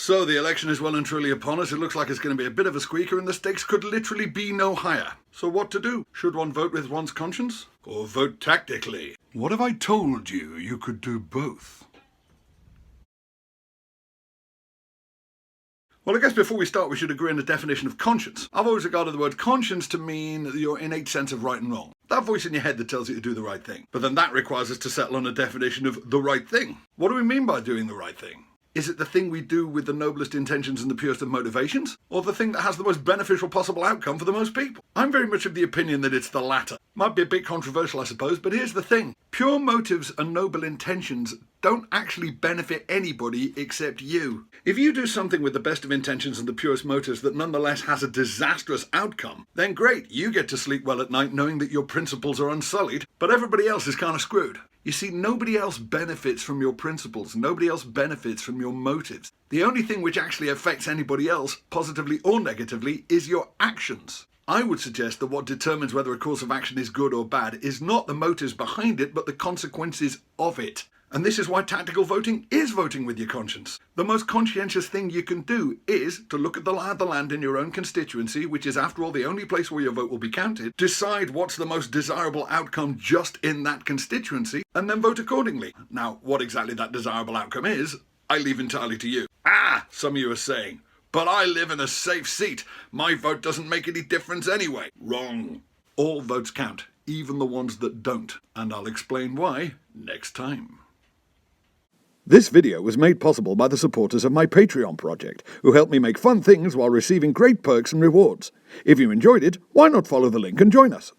So the election is well and truly upon us. It looks like it's going to be a bit of a squeaker and the stakes could literally be no higher. So what to do? Should one vote with one's conscience? Or vote tactically? What if I told you you could do both? Well, I guess before we start we should agree on the definition of conscience. I've always regarded the word conscience to mean your innate sense of right and wrong. That voice in your head that tells you to do the right thing. But then that requires us to settle on a definition of the right thing. What do we mean by doing the right thing? Is it the thing we do with the noblest intentions and the purest of motivations? Or the thing that has the most beneficial possible outcome for the most people? I'm very much of the opinion that it's the latter. Might be a bit controversial, I suppose, but here's the thing. Pure motives and noble intentions don't actually benefit anybody except you. If you do something with the best of intentions and the purest motives that nonetheless has a disastrous outcome, then great, you get to sleep well at night knowing that your principles are unsullied, but everybody else is kind of screwed. You see, nobody else benefits from your principles. Nobody else benefits from your motives. The only thing which actually affects anybody else, positively or negatively, is your actions. I would suggest that what determines whether a course of action is good or bad is not the motives behind it, but the consequences of it. And this is why tactical voting is voting with your conscience. The most conscientious thing you can do is to look at the lie of the land in your own constituency, which is after all the only place where your vote will be counted, decide what's the most desirable outcome just in that constituency, and then vote accordingly. Now, what exactly that desirable outcome is, I leave entirely to you. Some of you are saying, but I live in a safe seat. My vote doesn't make any difference anyway. Wrong. All votes count, even the ones that don't. And I'll explain why next time. This video was made possible by the supporters of my Patreon project, who help me make fun things while receiving great perks and rewards. If you enjoyed it, why not follow the link and join us?